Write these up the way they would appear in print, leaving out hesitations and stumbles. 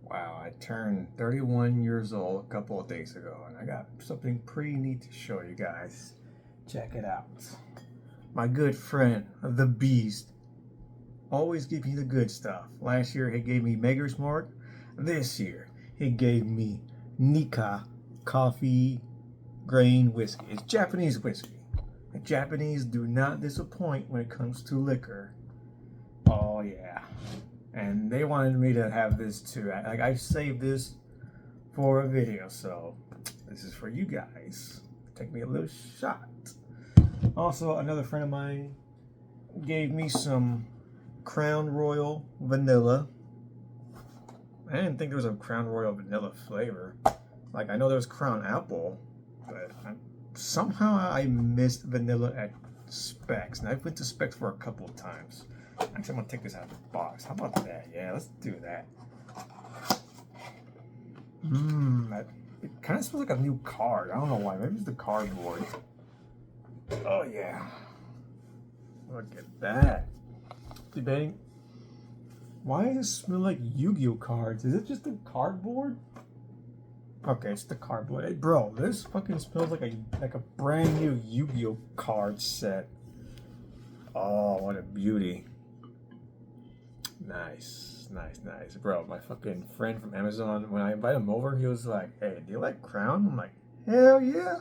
Wow, I turned 31 years old a couple of days ago, and I got something pretty neat to show you guys. Check it out. My good friend, the Beast, always gives me the good stuff. Last year, he gave me Mega Smart. This year, he gave me Nika coffee grain whiskey. It's Japanese whiskey. The Japanese do not disappoint when it comes to liquor. Oh, yeah. And they wanted me to have this too. I saved this for a video, so this is for you guys. Take me a little shot. Also, another friend of mine gave me some Crown Royal vanilla. I didn't think there was a Crown Royal vanilla flavor. Like, I know there was Crown Apple, but somehow I missed vanilla at Specs. And I've went to Specs for a couple of times. Actually, I'm gonna take this out of the box. How about that? Yeah, let's do that. It kind of smells like a new card. I don't know why. Maybe it's the cardboard. Oh yeah. Look at that. Debating. Why does it smell like Yu-Gi-Oh cards? Is it just the cardboard? Okay, it's the cardboard. Hey, bro, this fucking smells like a brand new Yu-Gi-Oh card set. Oh, what a beauty. Nice, nice, nice. Bro, my fucking friend from Amazon, when I invited him over, he was like, hey, do you like Crown? I'm like, hell yeah.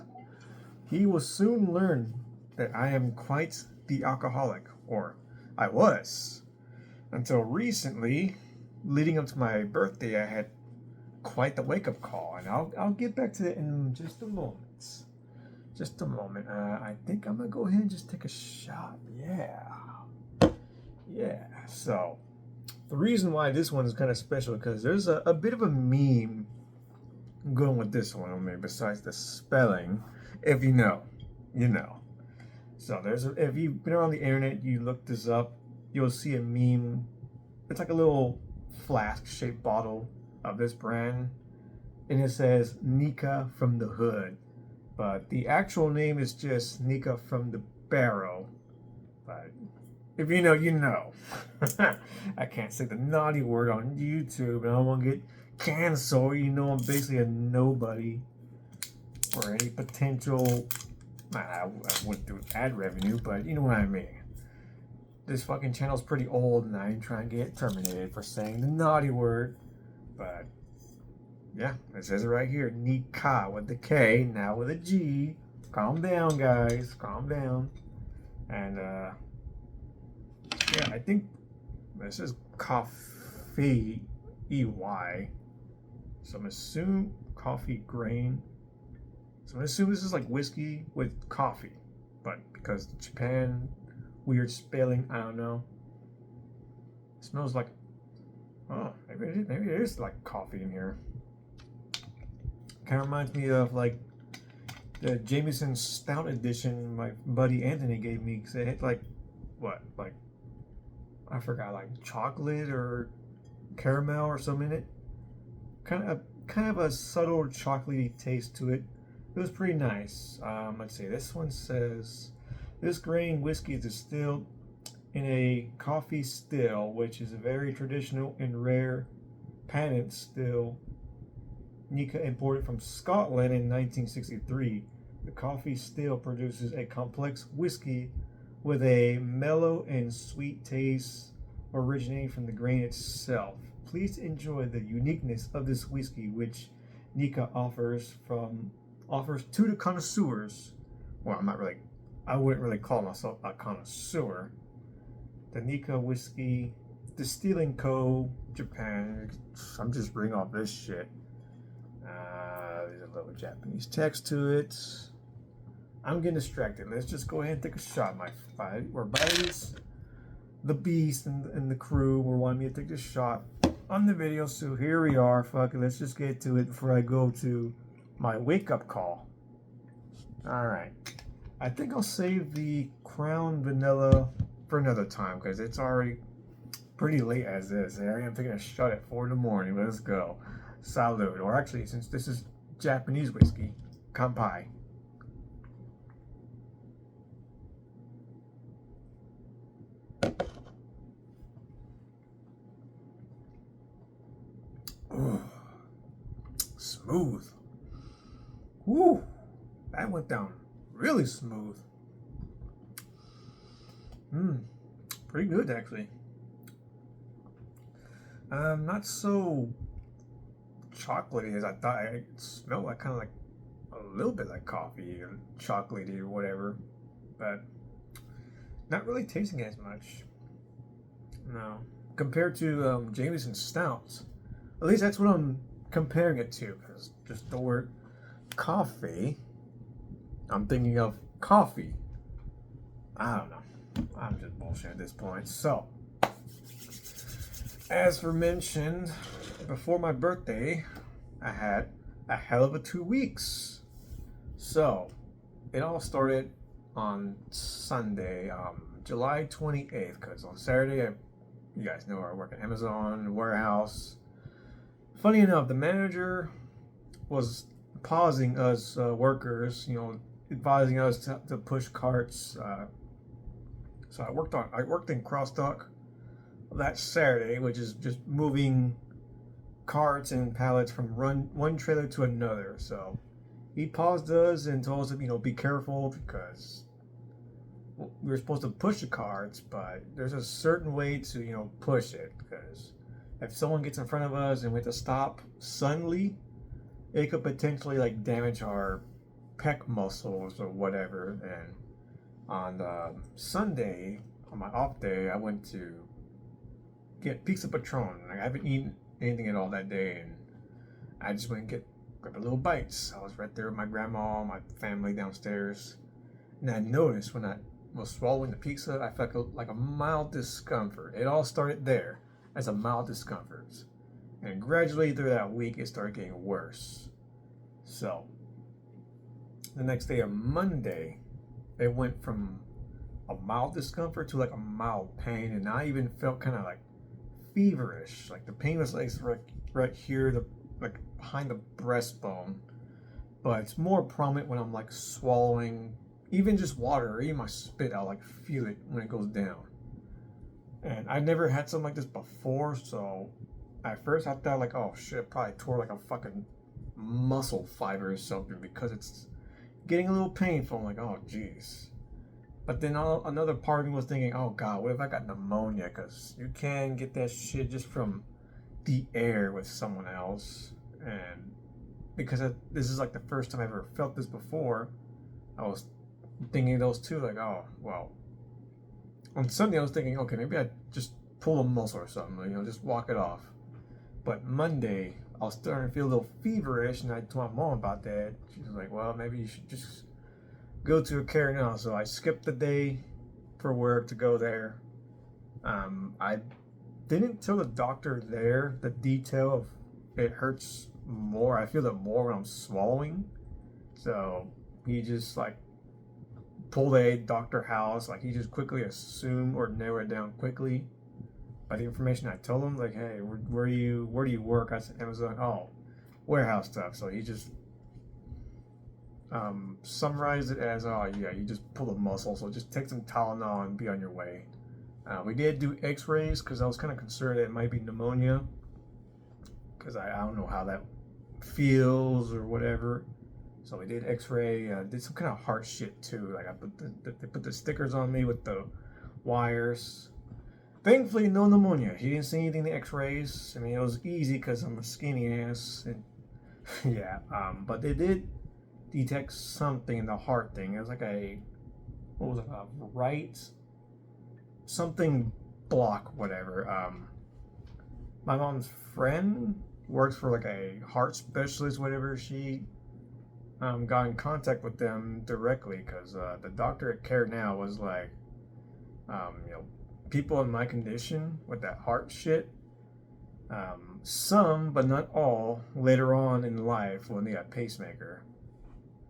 He will soon learn that I am quite the alcoholic, or I was. Until recently, leading up to my birthday, I had quite the wake-up call, and I'll get back to it in just a moment. Just a moment. I think I'm gonna go ahead and just take a shot. Yeah. Yeah. So, the reason why this one is kind of special because there's a bit of a meme going with this one. I mean, besides the spelling, if you know, you know. So if you've been around the internet, you look this up, you'll see a meme. It's like a little flask-shaped bottle of this brand, and it says Nika from the Hood, but the actual name is just Nika from the Barrel. But if you know, you know. I can't say the naughty word on YouTube, and I don't want to get canceled. You know, I'm basically a nobody for any potential. I wouldn't do ad revenue, but you know what I mean. This fucking channel's pretty old, and I ain't trying to get terminated for saying the naughty word. But yeah, it says it right here. Nika with the K, now with a G. Calm down, guys. Calm down. And yeah, I think this is coffee EY. So I'm assuming coffee grain. So I'm assuming this is like whiskey with coffee. But because Japan, weird spelling, I don't know. It smells like, oh, maybe it is like coffee in here. Kind of reminds me of like the Jameson Stout edition my buddy Anthony gave me because it had like, what, like, I forgot, like chocolate or caramel or something in it. Kind of a subtle chocolatey taste to it. It was pretty nice. Let's see. This one says this grain whiskey is distilled in a coffee still, which is a very traditional and rare patent still. Nika imported from Scotland in 1963. The coffee still produces a complex whiskey with a mellow and sweet taste originating from the grain itself. Please enjoy the uniqueness of this whiskey, which Nika offers to the connoisseurs. Well, I wouldn't really call myself a connoisseur. The Nika Whiskey Distilling Co. Japan. I'm just bringing off this shit. There's a little Japanese text to it. I'm getting distracted. Let's just go ahead and take a shot, my buddies. The Beast and the crew were wanting me to take this shot on the video, so here we are. Fuck it, let's just get to it before I go to my wake-up call. Alright. I think I'll save the Crown Vanilla for another time, because it's already pretty late as is. I am taking a shot at 4 in the morning. Let's go. Salud. Or actually, since this is Japanese whiskey, kanpai. Ooh, smooth. Woo, that went down really smooth. Pretty good actually. Not so chocolatey as I thought. It smelled like kind of like a little bit like coffee or chocolatey or whatever, but not really tasting as much. No, compared to Jameson stouts. At least that's what I'm comparing it to. Because just the word coffee, I'm thinking of coffee. I don't know. I'm just bullshit at this point. So, as for mentioned, before my birthday, I had a hell of a 2 weeks. So, it all started on Sunday, July 28th, because on Saturday, you guys know I work at Amazon warehouse. Funny enough, the manager was pausing us workers, advising us to push carts. So I worked in crossdock that Saturday, which is just moving carts and pallets from one trailer to another. So he paused us and told us to be careful because we were supposed to push the carts, but there's a certain way to push it, because if someone gets in front of us and we have to stop suddenly, it could potentially like damage our pec muscles or whatever. And on Sunday, on my off day, I went to get pizza Patron. Like, I haven't eaten anything at all that day, and I just went and grab a little bites. I was right there with my grandma, my family downstairs, and I noticed when I was swallowing the pizza, I felt like a mild discomfort. It all started there as a mild discomfort, and gradually through that week, it started getting worse. So the next day, on Monday, it went from a mild discomfort to like a mild pain, and I even felt kind of like feverish. Like the pain was like right here, like behind the breastbone, but it's more prominent when I'm like swallowing even just water or even my spit. I'll like feel it when it goes down. And I never had something like this before, so at first I thought like, oh shit, probably tore like a fucking muscle fiber or something, because it's getting a little painful. I'm like, oh jeez. But then another part of me was thinking, oh god, what if I got pneumonia? Because you can get that shit just from the air with someone else. And because this is like the first time I ever felt this before, I was thinking those two, like, oh well. On Sunday I was thinking, okay, maybe I just pull a muscle or something, just walk it off. But Monday I was starting to feel a little feverish, and I told my mom about that. She was like, well, maybe you should just go to a care now. So I skipped the day for work to go there. I didn't tell the doctor there the detail of it hurts more. I feel it more when I'm swallowing. So he just like pulled a Dr. House. Like, he just quickly assumed or narrowed it down quickly by the information I told him. Like, hey, where do you work? I said Amazon. Oh, warehouse stuff. So he just summarized it as, oh yeah, you just pull a muscle, so just take some Tylenol and be on your way. We did do x-rays because I was kind of concerned that it might be pneumonia, because I don't know how that feels or whatever. So we did x-ray, did some kind of heart shit too. Like, they put the stickers on me with the wires. Thankfully, no pneumonia. He didn't see anything in the x-rays. I mean, it was easy because I'm a skinny ass. And yeah, but they did detect something in the heart thing. It was like what was it, a right something block, whatever. My mom's friend works for like a heart specialist, whatever. She got in contact with them directly, because the doctor at Care Now was like, people in my condition with that heart shit, some, but not all, later on in life when they got pacemaker.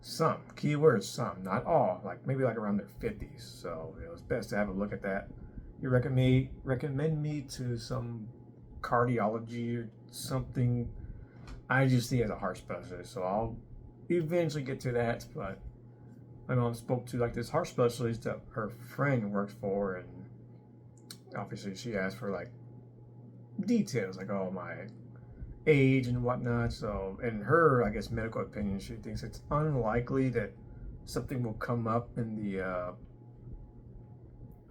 Some, keywords some, not all, like maybe like around their 50s. So it was best to have a look at that. You recommend me to some cardiology or something. I just see as a heart specialist, so I'll eventually get to that. But my mom spoke to like this heart specialist that her friend works for, and obviously she asked for like details, like, oh, my age and whatnot. So, in her, I guess, medical opinion, she thinks it's unlikely that something will come up in the,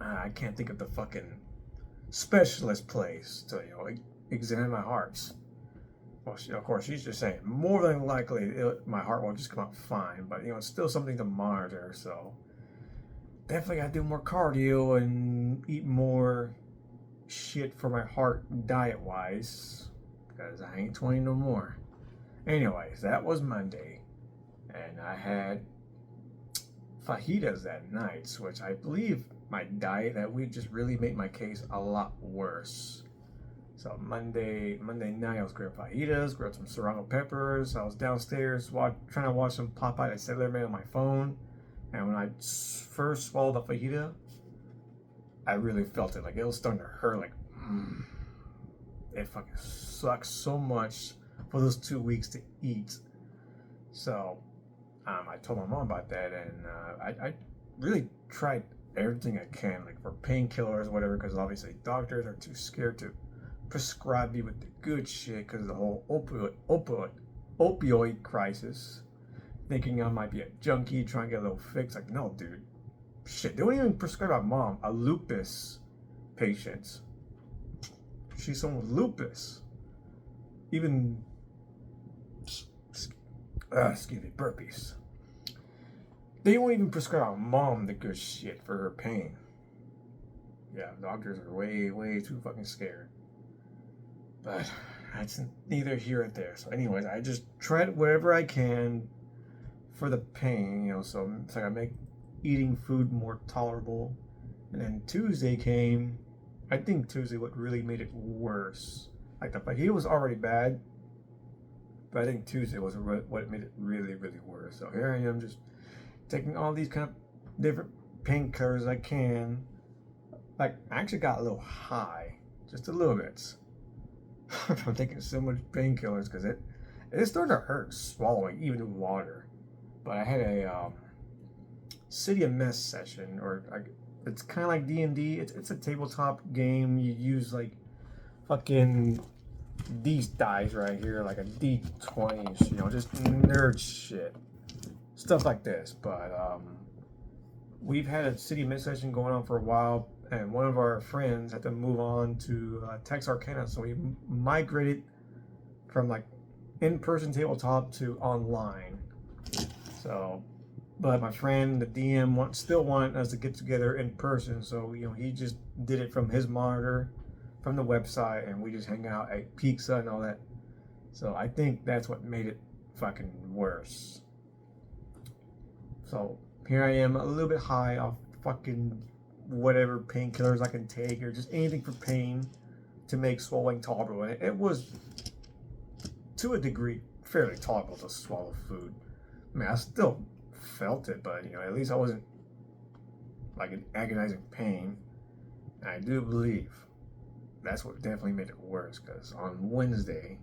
I can't think of the fucking specialist place to, examine my hearts. Well, of course, she's just saying more than likely my heart will just come out fine, but it's still something to monitor. So definitely gotta do more cardio and eat more shit for my heart diet wise, because I ain't 20 no more. Anyways, that was Monday, and I had fajitas that night, which I believe my diet that week just really made my case a lot worse. So Monday night, I was grilling fajitas, grilled some serrano peppers. I was downstairs trying to watch some Popeye the Sailor Man on my phone, and when I first swallowed the fajita, I really felt it. Like, it was starting to hurt. Like, it fucking sucks so much for those 2 weeks to eat. So I told my mom about that, and I really tried everything I can, like for painkillers, whatever, because obviously doctors are too scared to prescribe me with the good shit because of the whole opioid crisis, thinking I might be a junkie trying to get a little fix. Like, no, dude, shit, they won't even prescribe my mom, a lupus patient. She's someone with lupus. Even, excuse me, burpees. They won't even prescribe my mom the good shit for her pain. Yeah, doctors are way, way too fucking scared. But that's neither here nor there. So anyways, I just tried whatever I can for the pain, so it's like I make eating food more tolerable. And then Tuesday came. I think Tuesday what really made it worse. Like the fajita was already bad, but I think Tuesday was what made it really, really worse. So here I am just taking all these kind of different painkillers I can. Like, I actually got a little high, just a little bit. I'm taking so much painkillers because it started to hurt swallowing even water. But I had a City of Mist session, or it's kind of like D&D. It's a tabletop game. You use like fucking these dice right here, like a D20, just nerd shit, stuff like this. But we've had a City of Mist session going on for a while. And one of our friends had to move on to Texarkana, so we migrated from like in-person tabletop to online. So, but my friend, the DM, still wanted us to get together in person, so he just did it from his monitor, from the website, and we just hang out, ate pizza and all that. So I think that's what made it fucking worse. So here I am, a little bit high off fucking whatever painkillers I can take, or just anything for pain to make swallowing tolerable. And it was, to a degree, fairly tolerable to swallow food. I mean, I still felt it, but at least I wasn't like in agonizing pain. And I do believe that's what definitely made it worse, because on Wednesday,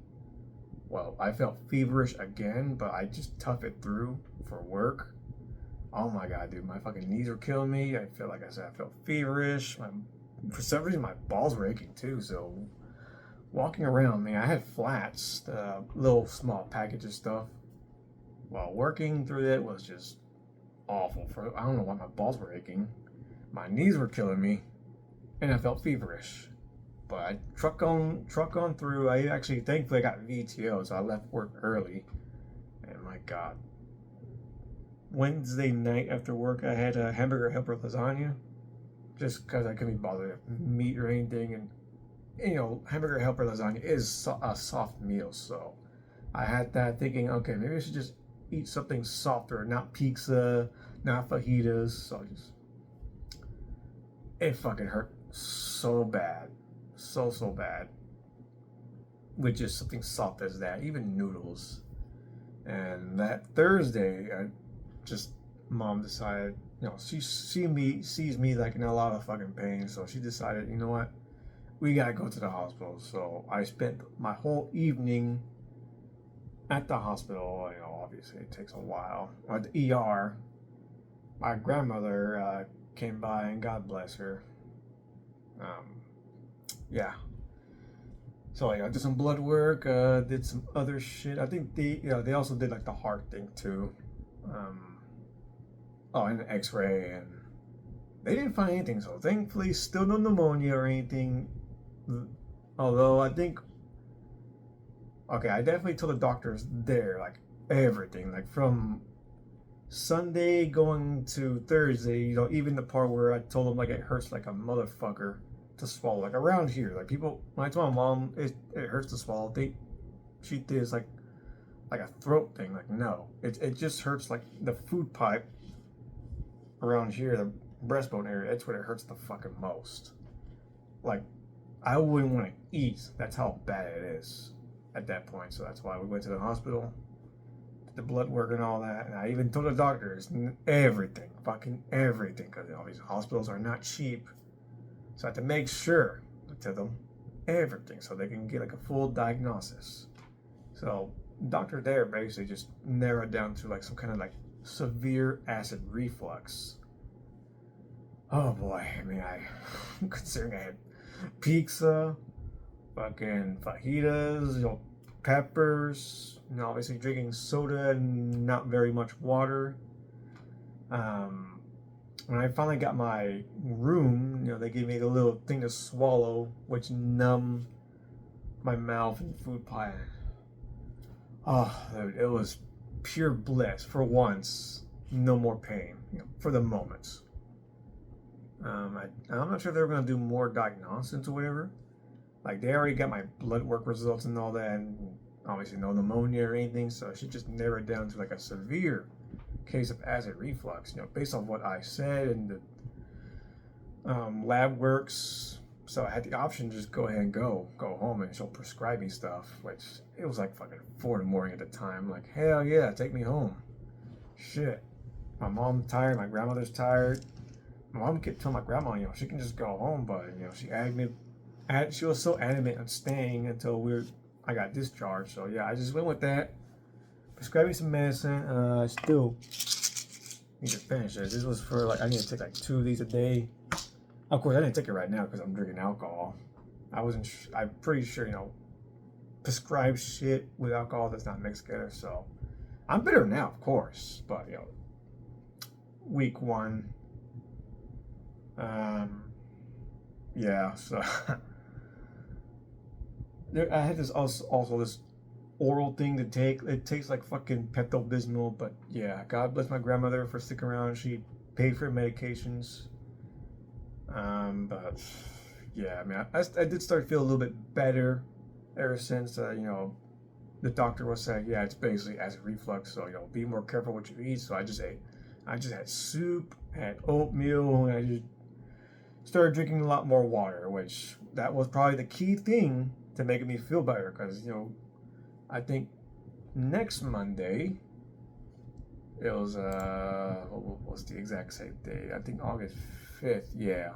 well, I felt feverish again, but I just toughed it through for work. Oh my god, dude, my fucking knees were killing me. I felt like I felt feverish. For some reason, my balls were aching too. So walking around, I had flats, the little small package of stuff. While working through that was just awful. I don't know why my balls were aching. My knees were killing me, and I felt feverish. But I truck on through. I actually, thankfully, I got VTO, so I left work early. And my god. Wednesday night after work, I had a hamburger helper lasagna, just because I couldn't be bothered with meat or anything. And hamburger helper lasagna is a soft meal, so I had that thinking, okay, maybe I should just eat something softer, not pizza, not fajitas. So it fucking hurt so bad, so bad, with just something soft as that, even noodles. And that Thursday, mom decided, she sees me like in a lot of fucking pain, so she decided, you know what, we gotta go to the hospital. So I spent my whole evening at the hospital. Obviously it takes a while. At the ER, my grandmother came by, and God bless her. Yeah. So I did some blood work, did some other shit. I think they also did like the heart thing too. Um, oh, and the X-ray, and they didn't find anything. So thankfully, still no pneumonia or anything. Although I think, okay, I definitely told the doctors there like everything, like from Sunday going to Thursday. Even the part where I told them like it hurts like a motherfucker to swallow, like around here. Like people, when I told my mom it hurts to swallow, she did like a throat thing. Like no, it just hurts like the food pipe around here, the breastbone area. That's what it hurts the fucking most. Like I wouldn't want to eat. That's how bad it is at that point. So that's why we went to the hospital, did the blood work and all that. And I even told the doctors everything, fucking everything, because these hospitals are not cheap. So I had to make sure to tell them everything so they can get like a full diagnosis. So doctor there basically just narrowed down to like some kind of like severe acid reflux. Oh boy, I mean, considering I had pizza, fucking fajitas, peppers, obviously drinking soda and not very much water. When I finally got my room, they gave me a little thing to swallow, which numbed my mouth and food pipe. Oh, dude, it was pure bliss for once. No more pain, for the moment. I'm not sure if they were going to do more diagnostics or whatever. Like, they already got my blood work results and all that, and obviously no pneumonia or anything, so she just narrowed down to like a severe case of acid reflux, based on what I said and the lab works. So I had the option to just go ahead and go home, and she'll prescribe me stuff, which it was like fucking 4 in the morning at the time. Like, hell yeah, take me home. Shit. My mom's tired, my grandmother's tired. My mom kept telling my grandma, she can just go home, but she was so adamant on staying until I got discharged. So yeah, I just went with that. Prescribed me some medicine. I still need to finish it. This was for I need to take like 2 of these a day. Of course, I didn't take it right now because I'm drinking alcohol. I'm pretty sure, prescribed shit with alcohol that's not mixed together. So I'm better now, of course. But, week 1. Yeah, so I had this also this oral thing to take. It takes like fucking Pepto-Bismol, but yeah, God bless my grandmother for sticking around. She paid for medications. But yeah, I mean, I did start to feel a little bit better ever since, the doctor was saying, yeah, it's basically acid reflux, so, be more careful what you eat. So I just had soup, had oatmeal, and I just started drinking a lot more water, which that was probably the key thing to making me feel better, because, I think next Monday, it was, what was the exact same date? I think August 5th, yeah.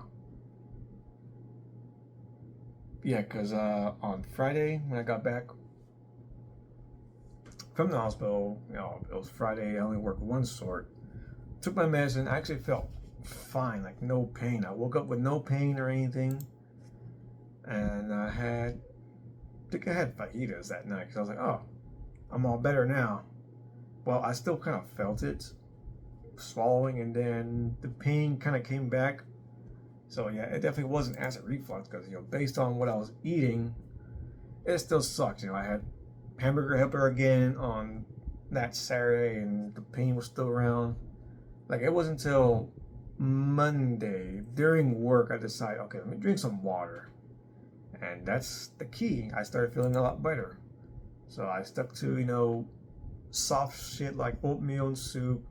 Yeah, because on Friday, when I got back from the hospital, it was Friday, I only worked one sort. Took my medicine, I actually felt fine, like no pain. I woke up with no pain or anything. And I think I had fajitas that night, because I was like, oh, I'm all better now. Well, I still kind of felt it, swallowing, and then the pain kind of came back. So yeah, it definitely wasn't acid reflux, because based on what I was eating, it still sucks. I had hamburger helper again on that Saturday, and the pain was still around. Like, it wasn't until Monday during work I decided, okay, let me drink some water, and that's the key. I started feeling a lot better. So I stuck to soft shit like oatmeal and soup,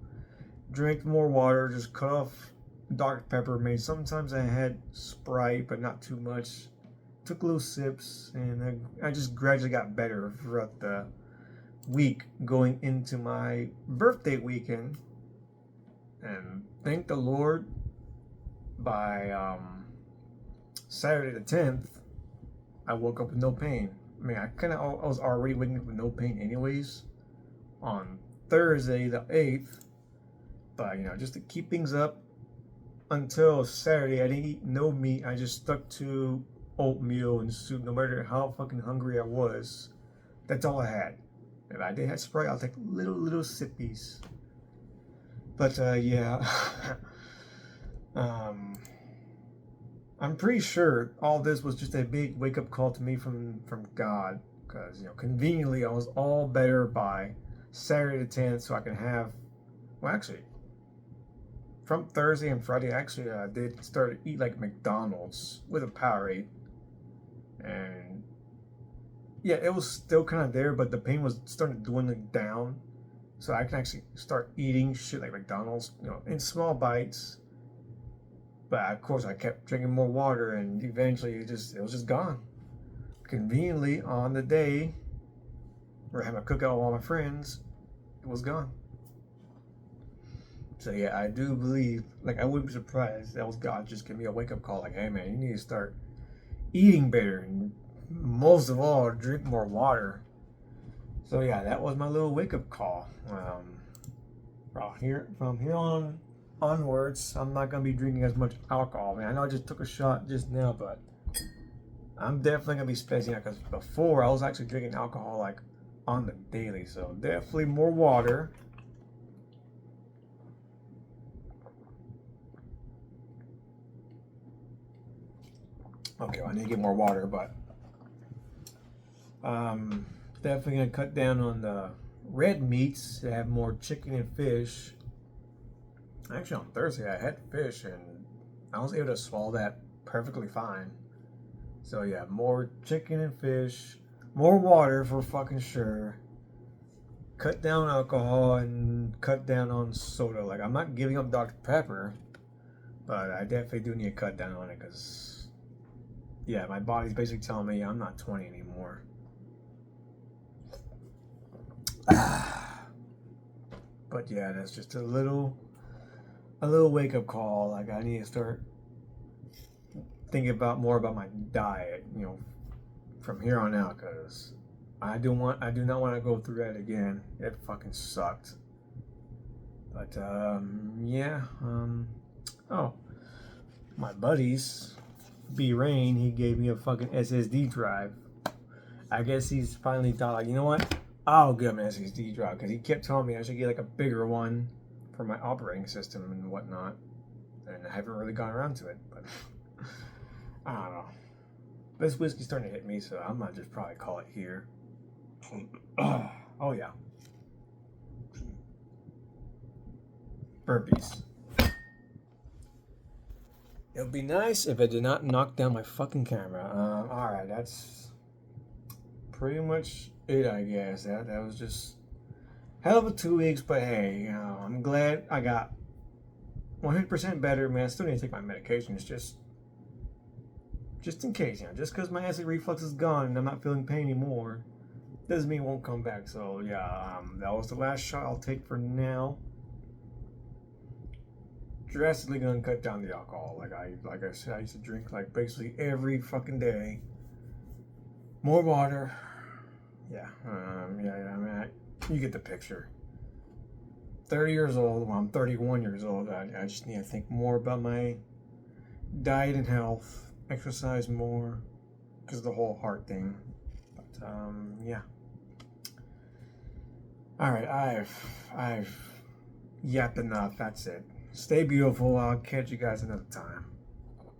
drank more water, just cut off Dr. Pepper. Maybe sometimes I had Sprite, but not too much. Took little sips, and I just gradually got better throughout the week going into my birthday weekend. And thank the Lord, by Saturday the 10th, I woke up with no pain. I mean, I was already waking up with no pain anyways on Thursday the 8th. But, just to keep things up, until Saturday, I didn't eat no meat. I just stuck to oatmeal and soup, no matter how fucking hungry I was. That's all I had. If I did have Sprite, I'll take little sippies. But yeah, um, I'm pretty sure all this was just a big wake up call to me from God, because conveniently I was all better by Saturday the 10th, so I can have. Well, actually, from Thursday and Friday, actually, I did start to eat like McDonald's with a Powerade, and yeah, it was still kind of there, but the pain was starting to dwindle down, so I can actually start eating shit like McDonald's, in small bites. But of course, I kept drinking more water, and eventually, it was just gone. Conveniently, on the day where I had my cookout with all my friends, it was gone. So yeah, I do believe, like, I wouldn't be surprised that was God just giving me a wake up call, like, hey man, you need to start eating better, and most of all, drink more water. So yeah, that was my little wake up call. From here on onwards, I'm not gonna be drinking as much alcohol. Man, I know I just took a shot just now, but I'm definitely gonna be spacing out, because before I was actually drinking alcohol like on the daily. So definitely more water. Okay, well, I need to get more water, but definitely gonna cut down on the red meats to have more chicken and fish. Actually, on Thursday I had fish and I was able to swallow that perfectly fine. So yeah, more chicken and fish, more water for fucking sure. Cut down alcohol and cut down on soda. Like, I'm not giving up Dr. Pepper, but I definitely do need to cut down on it, because yeah, my body's basically telling me I'm not 20 anymore. But yeah, that's just a little wake up call. Like, I need to start thinking about more about my diet, from here on out, because I do not want to go through that again. It fucking sucked. But yeah. Oh, my buddies, B Rain, he gave me a fucking SSD drive. I guess he's finally thought, like, you know what? I'll get him an SSD drive, because he kept telling me I should get like a bigger one for my operating system and whatnot, and I haven't really gone around to it. But I don't know. This whiskey's starting to hit me, so I might just probably call it here. Oh yeah. Burpees. It would be nice if it did not knock down my fucking camera. Alright, that's pretty much it, I guess. That was just hell of a 2 weeks, but hey, I'm glad I got 100% better. Man, I still need to take my medications just in case, just because my acid reflux is gone and I'm not feeling pain anymore, doesn't mean it won't come back. So yeah, that was the last shot I'll take for now. Drastically gonna cut down the alcohol. Like I said, I used to drink like basically every fucking day. More water. Yeah, I mean, you get the picture. 30 years old. Well, I'm 31 years old. I just need to think more about my diet and health. Exercise more, because of the whole heart thing. But yeah. All right, I've yapped enough. That's it. Stay beautiful. I'll catch you guys another time.